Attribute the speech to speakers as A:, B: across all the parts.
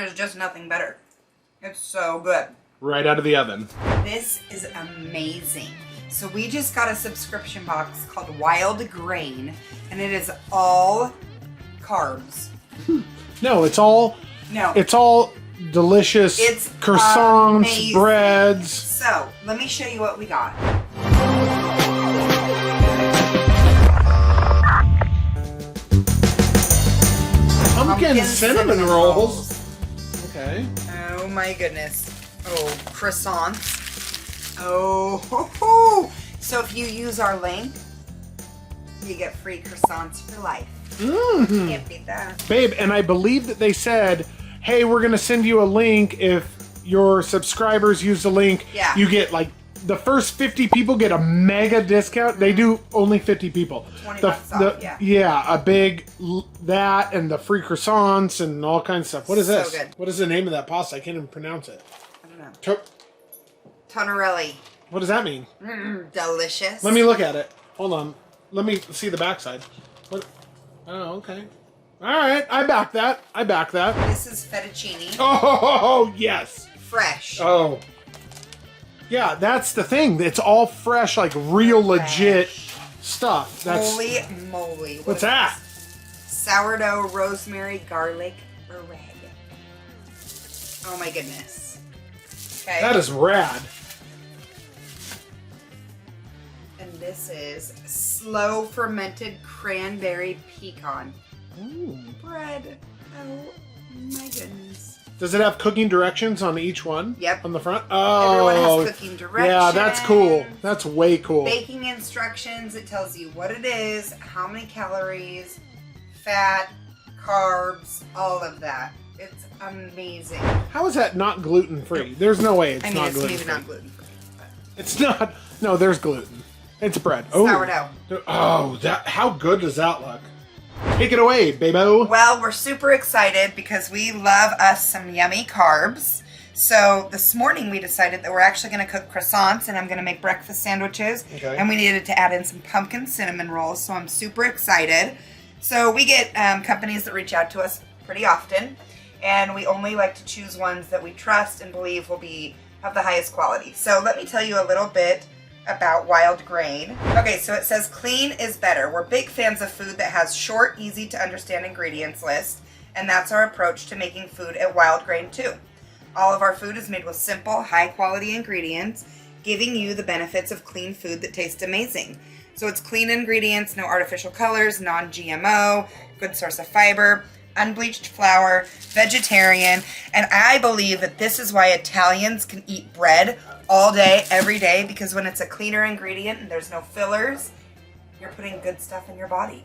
A: There's just nothing better. It's so good.
B: Right out of the oven.
A: This is amazing. So we just got a subscription box called Wildgrain, and it is all carbs.
B: No, it's all delicious.
A: It's
B: croissants,
A: amazing.
B: breads.
A: So let me show you what we got.
B: Pumpkin cinnamon rolls. Okay.
A: Oh my goodness. Oh, croissants. Oh, ho, ho. So if you use our link, you get free croissants for life.
B: Mm-hmm.
A: Can't beat that.
B: Babe, and I believe that they said, hey, we're going to send you a link. If your subscribers use the link,
A: yeah,
B: you get like the first 50 people get a mega discount. They do only 50 people.
A: 20 bucks off, yeah.
B: Yeah, a big that and the free croissants and all kinds of stuff. What is this?
A: Good.
B: What is the name of that pasta? I can't even pronounce it.
A: I don't know. Tonarelli.
B: What does that mean?
A: Delicious.
B: Let me look at it. Hold on. Let me see the backside. What? Oh, okay. All right. I back that.
A: This is fettuccine.
B: Oh, yes.
A: Fresh.
B: Oh. Yeah, that's the thing. It's all fresh, like real legit stuff. That's,
A: holy moly.
B: What's that?
A: Sourdough, rosemary, garlic, bread. Oh my goodness. Okay.
B: That is rad.
A: And this is slow fermented cranberry pecan.
B: Ooh.
A: Bread. Oh my goodness.
B: Does it have cooking directions on each one?
A: Yep.
B: On the front? Oh.
A: Everyone has cooking directions.
B: Yeah, that's cool. That's way cool.
A: Baking instructions. It tells you what it is, how many calories, fat, carbs, all of that. It's amazing.
B: How is that not gluten-free? There's no way it's not gluten-free.
A: Maybe not gluten-free.
B: It's not. No, there's gluten. It's bread.
A: Sourdough.
B: Oh, how good does that look? Take it away, baby.
A: Well, we're super excited because we love us some yummy carbs. So this morning we decided that we're actually going to cook croissants and I'm going to make breakfast sandwiches.
B: Okay.
A: And we needed to add in some pumpkin cinnamon rolls, so I'm super excited. So we get companies that reach out to us pretty often, and we only like to choose ones that we trust and believe will have the highest quality. So let me tell you a little bit about Wildgrain. Okay, so it says clean is better. We're big fans of food that has short, easy to understand ingredients list, and that's our approach to making food at Wildgrain too. All of our food is made with simple, high quality ingredients, giving you the benefits of clean food that tastes amazing. So it's clean ingredients, no artificial colors, non-GMO, good source of fiber, unbleached flour, vegetarian, and I believe that this is why Italians can eat bread all day, every day, because when it's a cleaner ingredient and there's no fillers, you're putting good stuff in your body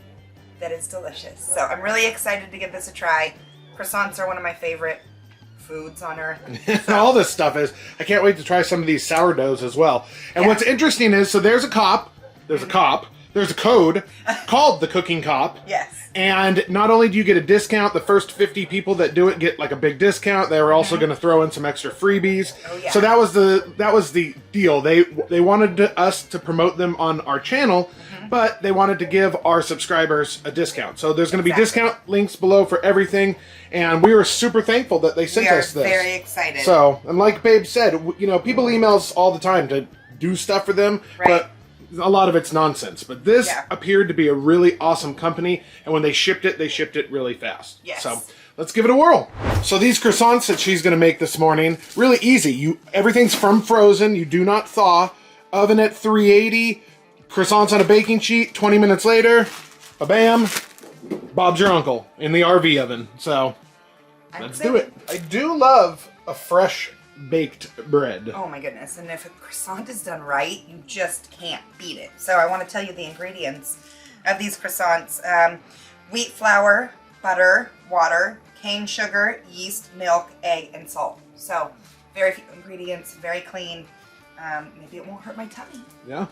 A: that is delicious. So I'm really excited to give this a try. Croissants are one of my favorite foods on earth.
B: All this stuff is. I can't wait to try some of these sourdoughs as well. And what's interesting is, so there's a code called the Cooking Cop.
A: Yes.
B: And not only do you get a discount, the first 50 people that do it get like a big discount. They were also going to throw in some extra freebies.
A: Oh, yeah.
B: So that was the deal. They wanted us to promote them on our channel, but they wanted to give our subscribers a discount. So there's going to be discount links below for everything, and we were super thankful that they sent us this.
A: We are very excited.
B: So, and like Babe said, you know, people email us all the time to do stuff for them, but a lot of it's nonsense. But this appeared to be a really awesome company, and when they shipped it really fast.
A: Yes.
B: So let's give it a whirl. So these croissants that she's going to make this morning, really easy. Everything's from frozen. You do not thaw. Oven at 380. Croissants on a baking sheet. 20 minutes later, bam, Bob's your uncle in the RV oven. So let's do it. I do love a fresh baked bread.
A: Oh my goodness. And if a croissant is done right, you just can't beat it. So I want to tell you the ingredients of these croissants. Wheat flour, butter, water, cane sugar, yeast, milk, egg, and salt. So very few ingredients, very clean. Maybe it won't hurt my tummy.
B: Yeah.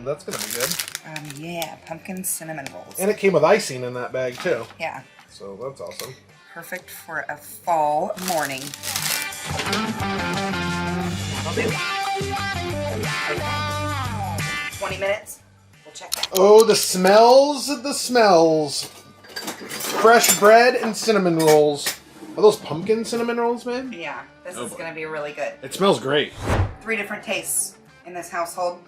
B: That's going to be good.
A: Yeah, pumpkin cinnamon rolls.
B: And it came with icing in that bag too.
A: Yeah.
B: So that's awesome.
A: Perfect for a fall morning. 20 minutes. We'll check that.
B: Oh, the smells of the smells. Fresh bread and cinnamon rolls. Are those pumpkin cinnamon rolls, man?
A: Yeah, this
B: Oh
A: is
B: boy.
A: going to be really good.
B: It smells great.
A: 3 different tastes in this household.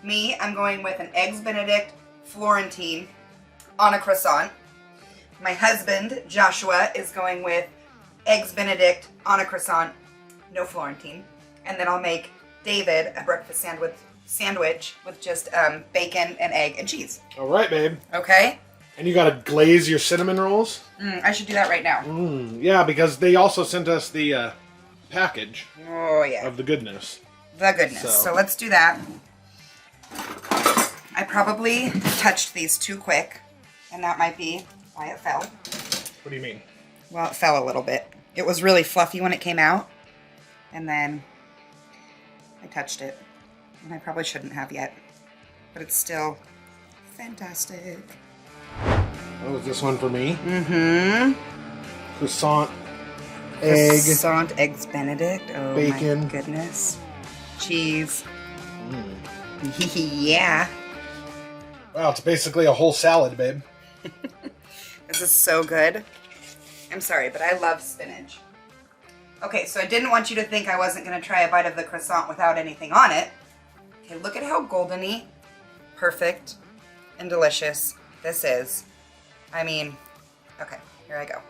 A: Me, I'm going with an Eggs Benedict Florentine on a croissant. My husband, Joshua, is going with Eggs Benedict on a croissant, no Florentine. And then I'll make David a breakfast sandwich with just bacon and egg and cheese.
B: All right, babe.
A: Okay?
B: And you gotta glaze your cinnamon rolls?
A: I should do that right now.
B: Yeah, because they also sent us the package
A: Oh, yeah.
B: of the goodness.
A: The goodness. So let's do that. I probably touched these too quick, and that might be why it fell.
B: What do you mean?
A: Well, it fell a little bit. It was really fluffy when it came out, and then I touched it. And I probably shouldn't have yet, but it's still fantastic.
B: Oh, is this one for me?
A: Mm-hmm.
B: Croissant, egg,
A: Croissant, Eggs Benedict. Oh,
B: bacon.
A: my goodness. Cheese. Yeah.
B: Wow, it's basically a whole salad, babe.
A: This is so good. I'm sorry, but I love spinach. Okay, so I didn't want you to think I wasn't going to try a bite of the croissant without anything on it. Okay, look at how goldeny, perfect, and delicious this is. I mean, okay, here I go.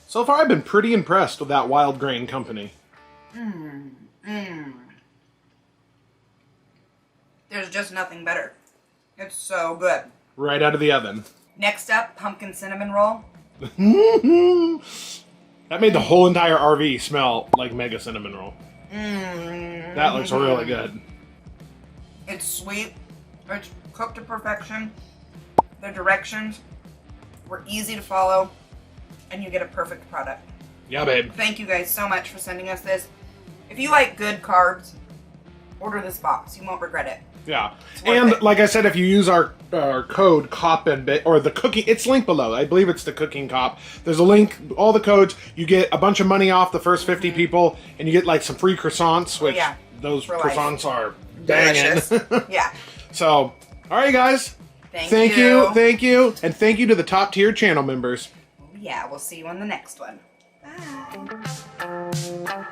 B: So far, I've been pretty impressed with that Wildgrain company.
A: There's just nothing better. It's so good.
B: Right out of the oven.
A: Next up, pumpkin cinnamon roll.
B: That made the whole entire RV smell like mega cinnamon roll. That looks really good.
A: It's sweet. It's cooked to perfection. The directions were easy to follow, and you get a perfect product.
B: Yeah, babe.
A: Thank you guys so much for sending us this. If you like good carbs, order this box. You won't regret it.
B: Yeah.
A: worth
B: And
A: it.
B: like I said, if you use our code COP and or the cooking, it's linked below. I believe it's the Cooking Cop. There's a link, all the codes. You get a bunch of money off the first 50 people, and you get like some free croissants, which those
A: For life.
B: croissants are banging.
A: Delicious. Yeah.
B: So, all right, guys.
A: Thank you.
B: Thank you. And thank you to the top tier channel members.
A: Yeah, we'll see you on the next one. Bye.